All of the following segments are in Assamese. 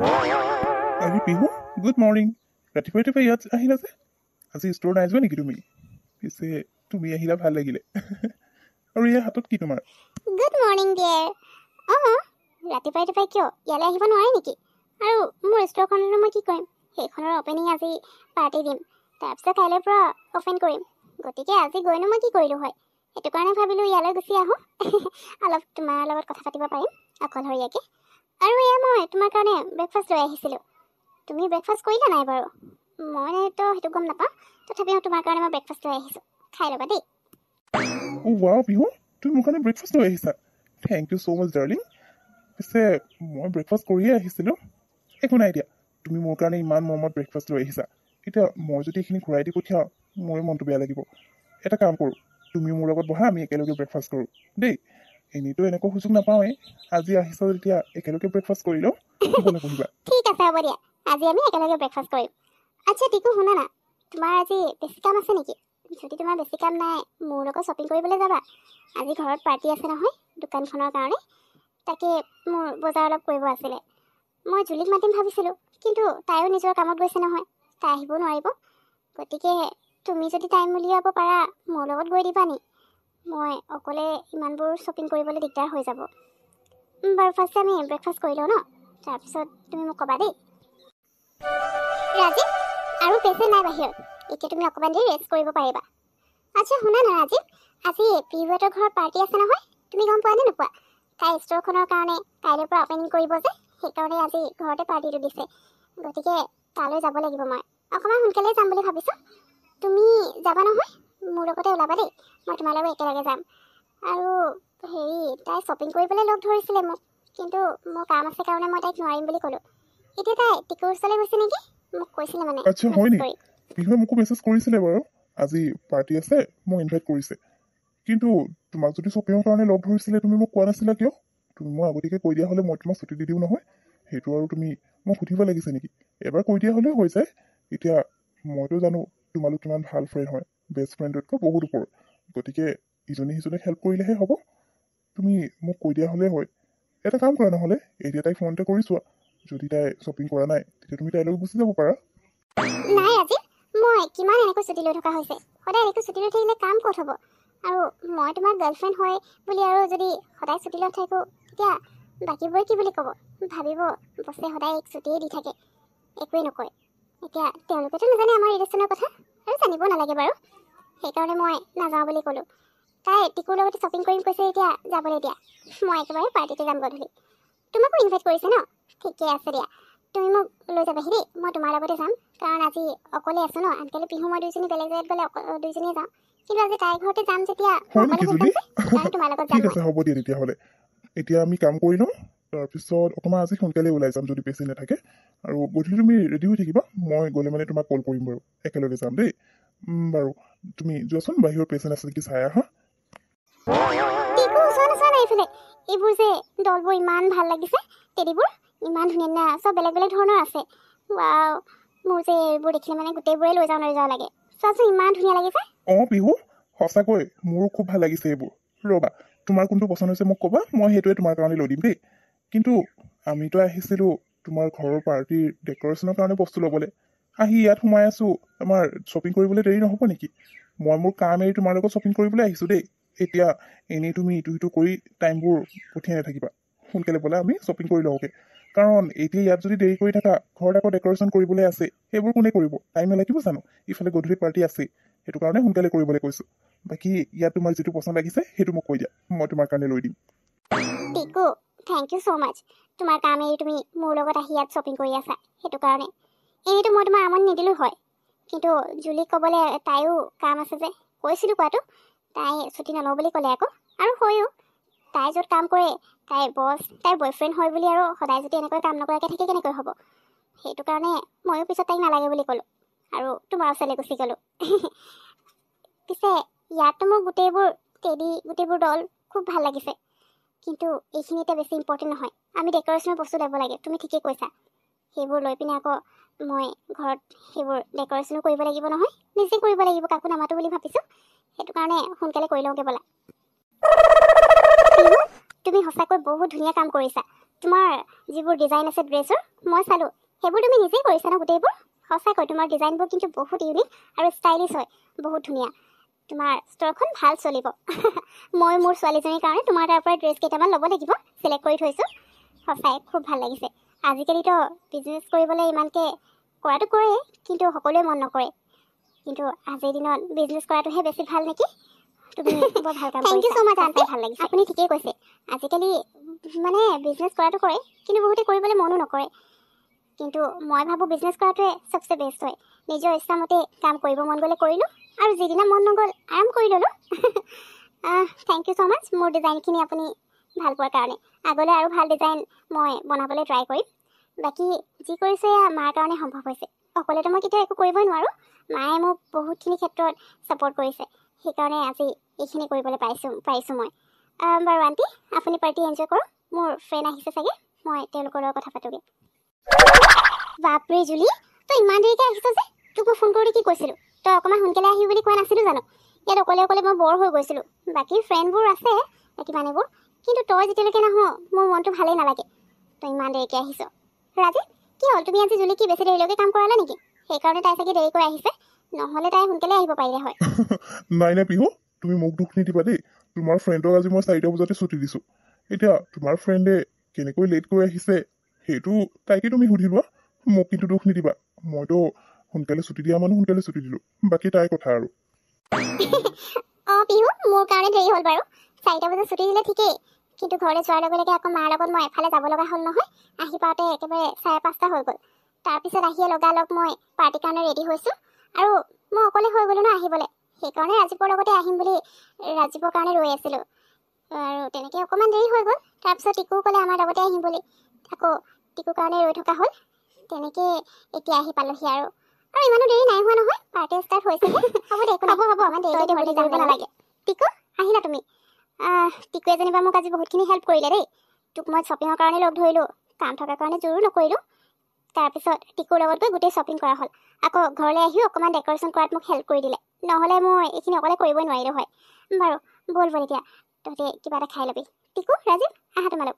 আৰে পিহু, গুড মৰ্ণিং। ৰাতিপুৱা ৰাতিপুৱা ইয়াত আহিলা যে? আজি ষ্ট'ৰ নাই যোৱা নেকি তুমি? পিছে তুমি আহিলা ভাল লাগিলে। আৰু ইয়াৰ হাতত কি তোমাৰ? Good morning dear. ৰাতিপুৱাই ৰাতিপুৱাই কিয় ইয়ালৈ আহিব নোৱাৰে নেকি? আৰু মোৰ ষ্ট'ৰখনলৈ মই কি কৰিম? সেইখনৰ অপেনিং আজি পাৰ্টি দিম, তাৰপিছত কাইলৈৰ পৰা অপেন কৰিম। গতিকে আজি গৈনো মই কি কৰিলোঁ হয়? সেইটো কাৰণে ভাবিলোঁ ইয়ালৈ গুচি আহোঁ। অলপ তোমাৰ লগত কথা পাতিব পাৰিম অকলশৰীয়াকৈ। আৰু এয়া মই তোমাৰ কাৰণে ব্ৰেকফাষ্ট লৈ আহিছিলোঁ। তুমি ব্ৰেকফাষ্ট কৰিলা নাই বাৰু? মইতো সেইটো গম নাপাওঁ, তথাপিও তোমাৰ কাৰণে মই ব্ৰেকফাষ্ট লৈ আহিছোঁ, খাই ল'বা দেই। ৱাও পিহু, তুমি মোৰ কাৰণে ব্ৰেকফাষ্ট লৈ আহিছা। Thank you so' much darling. পিছে মই ব্ৰেকফাষ্ট কৰিয়ে আহিছিলোঁ। একো নাই দিয়া, তুমি মোৰ কাৰণে ইমান মৰমত ব্ৰেকফাষ্ট লৈ আহিছা। এতিয়া মই যদি এইখিনি ঘূৰাই দি পঠিয়াওঁ মোৰে মনটো বেয়া লাগিব। এটা কাম কৰোঁ, তুমি মোৰ লগত বহা, আমি একেলগে ব্ৰেকফাষ্ট কৰোঁ দেই। এনেইতো এনেকুৱা সুযোগ নাপাওঁৱেই, আজি আহিছা যেতিয়া একেলগে ব্ৰেকফাষ্ট কৰি লওঁ। ব'লা বহিবা। ঠিক আছে, হ'ব দিয়া, আজি আমি একেলগে ব্ৰেকফাষ্ট কৰিম। আচ্ছা টিকু, শুনা না, তোমাৰ আজি বেছি কাম আছে নেকি? যদি তোমাৰ বেছি কাম নাই, মোৰ লগত শ্বপিং কৰিবলৈ যাবা। আজি ঘৰত পাৰ্টি আছে নহয় দোকানখনৰ কাৰণে, তাকে মোৰ বজাৰ অলপ কৰিব আছিলে। মই জুলিক মাতিম ভাবিছিলোঁ, কিন্তু তাইও নিজৰ কামত গৈছে নহয়, তাই আহিব নোৱাৰিব। গতিকে তুমি যদি টাইম উলিয়াব পাৰা মোৰ লগত গৈ দিবা নি? মই অকলে ইমানবোৰ শ্বপিং কৰিবলৈ দিগদাৰ হৈ যাব। বাৰু ফাৰ্ষ্ট আমি ব্ৰেকফাষ্ট কৰি লওঁ ন, তাৰপিছত তুমি মোক ক'বা দেই। ৰাজীৱ, আৰু পেচেণ্ট নাই বাহিৰত, এতিয়া তুমি অকণমান দেৰি ৰেষ্ট কৰিব পাৰিবা। আচ্ছা শুনা না ৰাজীৱ, আজি পিহুহঁতৰ ঘৰত পাৰ্টি আছে নহয়, তুমি গম পোৱা নে নোপোৱা? তাই ষ্ট'ৰখনৰ কাৰণে কাইলৈৰ পৰা অপেনিং কৰিব যে, সেইকাৰণে আজি ঘৰতে পাৰ্টিটো দিছে। গতিকে তালৈ যাব লাগিব মই, অকণমান সোনকালে যাম বুলি ভাবিছোঁ। তুমি যাবা নহয়? মোৰ লগতে ওলাবা দেই, মই তোমাৰ লগত একেলগে যাম। আৰু হেৰি, তাই শ্বপিং কৰিবলৈ লগ ধৰিছিলে মোক, কিন্তু মোৰ কাম আছে কাৰণে মই তাইক নোৱাৰিম বুলি ক'লোঁ। এতিয়া তাই টিকুৰ ওচৰলৈ গৈছে নেকি, মোক কৈছিলে মানে আচ্ছা হয় মেছেজ নি? কৰি। পিহুৱে মোকো মেছেজ কৰিছিলে বাৰু, আজি পাৰ্টি আছে, মোক ইনভাইট কৰিছে। কিন্তু তোমাক যদি শ্বপিঙৰ কাৰণে লগ ধৰিছিলে তুমি মোক কোৱা নাছিলা কিয়? তুমি মোক আগতীয়াকৈ কৈ দিয়া হ'লে মই তোমাক ছুটি দি দিওঁ নহয়। সেইটো আৰু তুমি মোক সুধিব লাগিছে নেকি? এবাৰ কৈ দিয়া হ'লেও হৈ যায়। এতিয়া মইতো জানো তোমালোক কিমান ভাল ফ্ৰেণ্ড হয়, বেষ্ট ফ্ৰেণ্ডতকৈ বহুত ওপৰত। গতিকে ইজনে সিজনক হেল্প কৰিলেহে হ'ব। তুমি মোক কৈ দিয়া হ'লেই হয়। এটা কাম কৰা নহ'লে, এতিয়া তাইক ফোন এটা কৰি চোৱা। যদি তাই শ্বপিং কৰা নাই তেতিয়া তুমি তাইৰ লগত গুচি যাব পাৰা। নাই ৰাজীৱ, মই কিমান এনেকৈ ছুটি লৈ থকা হৈছে, সদায় এনেকৈ ছুটি লৈ থাকিলে কাম ক'ত হ'ব? আৰু মই তোমাৰ গাৰ্লফ্ৰেণ্ড হয় বুলি আৰু যদি সদায় ছুটি লৈ থাকোঁ, তেতিয়া বাকীবোৰে কি বুলি ক'ব? ভাবিব বছে সদায় ছুটিয়ে দি থাকে, একোৱেই নকয়। এতিয়া তেওঁলোকেতো নাজানে আমাৰ ৰিলেশ্যনৰ কথা, আৰু জানিব নালাগে বাৰু। সেইকাৰণে মই নাযাওঁ বুলি ক'লোঁ। তাই টিকুৰ লগতে শ্বপিং কৰিম কৈছে, এতিয়া যাবলৈ দিয়া। মই একেবাৰে পাৰ্টিতে যাম গধূলি। তোমাকো ইনভাইট কৰিছে ন? ঠিকে আছে দিয়া, তুমি মোক লৈ যাবাহি দেই, মই তোমাৰ লগতে যাম। কাৰণ আজি অকলে আছোঁ ন, আনকালে পিহু মই দুইজনী বেলেগ জেগাত গ'লে দুইজনীয়ে যাওঁ। কিন্তু আজি তাইৰ ঘৰতে যাম যেতিয়া হয় অকলে নেকি হৈ জুলি? যাম যে, সেইকাৰণে তোমাৰ লগত যাম ঠিক মই। আছে, হ'ব দিয়া তেতিয়াহ'লে। এতিয়া আমি কাম কৰি লওঁ, তাৰপিছত অকণমান আজি সোনকালে ওলাই যাম যদি বেছি নাথাকে। আৰু গধূলি তুমি ৰেডি হৈ থাকিবা, মই গ'লে মানে তোমাক কল কৰিম বাৰু, একেলগে যাম দেই। বাৰু তুমি যোৱাচোন, বাহিৰৰ পেচেণ্ট আছে নেকি চাই আহা। টিকু ওচৰ নোচোৱা নাই এইফালে। এইবোৰ যে ডলবোৰ ইমান ভাল লাগিছে, টেডিবোৰ ইমান ধুনীয়া ধুনীয়া, চব বেলেগ বেলেগ ধৰণৰ আছে। ৱাও, মোৰ যে এইবোৰ দেখিলে মানে গোটেইবোৰে লৈ যাওঁ লাগে। চোৱাচোন ইমান ধুনীয়া লাগিছে। পিহু, সঁচাকৈ মোৰো খুব ভাল লাগিছে এইবোৰ। ৰ'বা, তোমাৰ কোনটো পচন্দ হৈছে মোক ক'বা, মই সেইটোৱে তোমাৰ কাৰণে লৈ দিম দেই। কিন্তু আমিতো আহিছিলোঁ তোমাৰ ঘৰৰ পাৰ্টিৰ ডেক'ৰেশ্যনৰ কাৰণে বস্তু ল'বলৈ। আহি ইয়াত সোমাই আছোঁ, আমাৰ শ্বপিং কৰিবলৈ দেৰি নহ'ব নেকি? মই মোৰ কাম এৰি তোমাৰ লগত শ্বপিং কৰিবলৈ আহিছোঁ দেই। এতিয়া এনেই তুমি ইটো সিটো কৰি টাইমবোৰ পঠিয়াই নাথাকিবা। সোনকালে ব'লা, আমি শ্বপিং কৰি লওঁগৈ। কাৰণ এতিয়া ইয়াত যদি দেৰি কৰি থাকা, ঘৰত আকৌ ডেক'ৰেশ্যন কৰিবলৈ আছে, সেইবোৰ কোনে কৰিব? টাইম নালাগিব জানো? ইফালে গধূলি পাৰ্টি আছেই, সেইটো কাৰণে সোনকালে কৰিবলৈ কৈছোঁ। বাকী ইয়াত তোমাৰ যিটো পচন্দ লাগিছে সেইটো মোক কৈ দিয়া, মই তোমাৰ কাৰণে লৈ দিম। টিকু, থেংক ইউ ছ' মাছ। তোমাৰ কাম এৰি তুমি মোৰ লগত আহি ইয়াত শ্বপিং কৰি আছা, সেইটো কাৰণে। এনেইতো মই তোমাৰ আমনি নিদিলোঁ হয়, কিন্তু জুলিক ক'বলৈ তাইও কাম আছে যে, কৈছিলোঁ কোৱাটো। তাই ছুটি নলওঁ বুলি ক'লে আকৌ। আৰু হয়ো, তাই য'ত কাম কৰে, তাইৰ বছ, তাইৰ বয়ফ্ৰেণ্ড হয় বুলি আৰু সদায় যদি এনেকৈ কাম নকৰাকৈ থাকে কেনেকৈ হ'ব? সেইটো কাৰণে ময়ো পিছত তাইক নালাগে বুলি ক'লোঁ, আৰু তোমাৰ ওচৰলৈ গুচি গ'লোঁ। পিছে ইয়াততো মোৰ গোটেইবোৰ টেডি, গোটেইবোৰ ডল খুব ভাল লাগিছে। কিন্তু এইখিনি এতিয়া বেছি ইম্পৰ্টেণ্ট নহয়, আমি ডেক'ৰেশ্যনৰ বস্তু ল'ব লাগে, তুমি ঠিকেই কৈছা। সেইবোৰ লৈ পিনে আকৌ মই ঘৰত সেইবোৰ ডেক'ৰেশ্যনো কৰিব লাগিব নহয়, নিজে কৰিব লাগিব, কাকো নামাতো বুলি ভাবিছোঁ। সেইটো কাৰণে সোনকালে কৰি লওঁগৈ ব'লা। তুমি সঁচাকৈ বহুত ধুনীয়া কাম কৰিছা। তোমাৰ যিবোৰ ডিজাইন আছে ড্ৰেছৰ মই চালোঁ সেইবোৰ তুমি নিজেই কৰিছা ন গোটেইবোৰ সঁচাকৈ তোমাৰ ডিজাইনবোৰ কিন্তু বহুত ইউনিক আৰু ষ্টাইলিছ হয় বহুত ধুনীয়া তোমাৰ ষ্ট'ৰখন ভাল চলিব মই মোৰ ছোৱালীজনীৰ কাৰণে তোমাৰ তাৰ পৰা ড্ৰেছ কেইটামান ল'ব লাগিব চিলেক্ট কৰি থৈছোঁ সঁচাই খুব ভাল লাগিছে আজিকালিতো বিজনেছ কৰিবলৈ ইমানকৈ কৰাটো কৰে কিন্তু সকলোৱে মন নকৰে কিন্তু আজিৰ দিনত বিজনেছ কৰাটোহে বেছি ভাল নেকি তুমি বৰ ভাল কাম কৰিছা thank you so' much aunty ভাল লাগিছে আপুনি ঠিকেই কৈছে আজিকালি মানে বিজনেছ কৰাটো কৰে কিন্তু বহুতে কৰিবলৈ মনো নকৰে কিন্তু মই ভাবোঁ বিজনেছ কৰাটোৱে চবচে বেষ্ট হয় নিজৰ ইচ্ছামতে কাম কৰিব মন গ'লে কৰিলোঁ আৰু যিদিনা মন নগ'ল আৰাম কৰি ল'লোঁ থেংক ইউ ছ' মাছ মোৰ ডিজাইনখিনি আপুনি ভাল পোৱাৰ কাৰণে আগলৈ আৰু ভাল ডিজাইন মই বনাবলৈ ট্ৰাই কৰিম বাকী যি কৰিছোঁ এয়া মাৰ কাৰণে সম্ভৱ হৈছে অকলেতো মই কেতিয়াও একো কৰিবই নোৱাৰোঁ মায়ে মোক বহুতখিনি ক্ষেত্ৰত ছাপৰ্ট কৰিছে সেইকাৰণে আজি এইখিনি কৰিবলৈ পাৰিছোঁ মই বাৰু আণ্টি আপুনি পাৰ্টি এনজয় কৰক মোৰ ফ্ৰেণ্ড আহিছে চাগে মই তেওঁলোকৰ লগত কথা পাতোগৈ বাপৰে জুলি তই ইমান দেৰিকৈ আহিছ যে তোক মই ফোন কৰোঁতে কি কৈছিলোঁ তই অকণমান সোনকালে আহিবি বুলি কোৱা নাছিলোঁ জানো ইয়াত অকলে অকলে মই বৰ হৈ গৈছিলোঁ বাকী ফ্ৰেণ্ডবোৰ আছে বাকী মানুহবোৰ কিন্তু তই যেতিয়ালৈকে নাহ মোৰ মনটো ভালেই নালাগে তই ইমান দেৰিকৈ আহিছ ৰাজীৱ কি হ'ল তুমি আজি জুলি কি বেছি দেৰিলৈকে কাম কৰালা নেকি সেইকাৰণে তাই চাগে দেৰিকৈ আহিছে নহ'লে তাই সোনকালে আহিব পাৰিলে হয় নাই নাই পিহু তুমি মোক দুখ নিদিবা দেই তোমাৰ ফ্ৰেণ্ডক আজি মই 4টা বজাতে ছুটি দিছোঁ এতিয়া তোমাৰ ফ্ৰেণ্ডে কেনেকৈ লেট কৰি আহিছে সেইটো তাইকে তুমি সুধিবা মোক কিন্তু দুখ নিদিবা মইতো সোনকালে ছুটি দিয়া মানুহ সোনকালে ছুটি দিলোঁ বাকী তাইৰ কথা আৰু অঁ পিহু মোৰ কাৰণে দেৰি হ'ল বাৰু 4টা বজাত ছুটি দিলে ঠিকেই কিন্তু ঘৰলৈ যোৱাৰ লগে লগে আকৌ মাৰ লগত মই এফালে যাব লগা হ'ল নহয় আহি পাওঁতে একেবাৰে 5:30 হৈ গ'ল তাৰপিছত আহিয়ে লগালগ মই পাৰ্টিৰ কাৰণে ৰেডি হৈছোঁ আৰু মই অকলে হৈ গ'লোঁ ন আহিবলৈ সেইকাৰণে ৰাজীৱৰ লগতে আহিম বুলি ৰাজীৱৰ কাৰণে ৰৈ আছিলোঁ আৰু তেনেকৈ অকণমান দেৰি হৈ গ'ল তাৰপিছত টিকু ক'লে আমাৰ লগতে আহিম বুলি আকৌ টিকুৰ কাৰণে ৰৈ থকা হ'ল তেনেকৈ এতিয়া আহি পালোহি আৰু ইমানো দেৰি নাই হোৱা নহয় পাৰ্টি ষ্টাৰ্ট হৈছেহে হ'ব দে হ'ব আমাৰ দেৰি কৰিব নালাগে টিকু আহিলা তুমি টিকুৱে যেনিবা মোক আজি বহুতখিনি হেল্প কৰিলে দেই তোক মই শ্বপিঙৰ কাৰণে লগ ধৰিলোঁ কাম থকাৰ কাৰণে জোৰো নকৰিলোঁ তাৰপিছত টিকুৰ লগত গৈ গোটেই শ্বপিং কৰা হ'ল আকৌ ঘৰলৈ আহিও অকণমান ডেক'ৰেশ্যন কৰাত মোক হেল্প কৰি দিলে নহ'লে মই এইখিনি অকলে কৰিবই নোৱাৰিলোঁ হয় বাৰু ব'ল এতিয়া তহঁতে কিবা এটা খাই ল'বি টিকু ৰাজীৱ আহা তোমালোক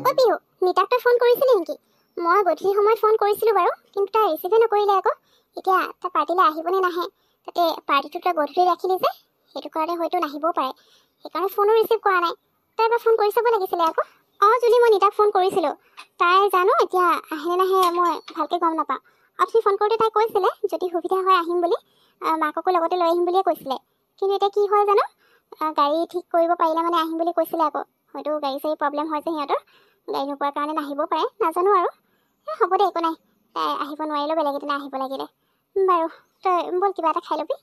অ' পিহু নিতাক তই ফোন কৰিছিলি নেকি মই গধূলি সময়ত ফোন কৰিছিলোঁ বাৰু কিন্তু তাই ৰিচিভে নকৰিলে আকৌ এতিয়া তাই পাৰ্টিলৈ আহিবনে নাহে তাতে পাৰ্টিটো তই গধূলি ৰাখিলি যে সেইটো কাৰণে হয়তো নাহিবও পাৰে সেইকাৰণে ফোনো ৰিচিভ কৰা নাই তাই এবাৰ ফোন কৰি চাব লাগিছিলে আকৌ অঁ যদি মই নিতাক ফোন কৰিছিলোঁ তাই জানো এতিয়া আহে নাহে মই ভালকৈ গম নাপাওঁ আপুনি ফোন কৰোঁতে তাই কৈছিলে যদি সুবিধা হয় আহিম বুলি মাককো লগতে লৈ আহিম বুলিয়ে কৈছিলে কিন্তু এতিয়া কি হয় জানো গাড়ী ঠিক কৰিব পাৰিলে মানে আহিম বুলি কৈছিলে আকৌ হয়তো গাড়ী চাড়ী প্ৰব্লেম হৈছে সিহঁতৰ গাড়ী নোপোৱাৰ কাৰণে নাহিবও পাৰে নাজানো আৰু হ'ব দে একো নাই তাই আহিব নোৱাৰিলেও বেলেগ এদিনা আহিব লাগিলে বাৰু তই ব'ল কিবা এটা খাই ল'বি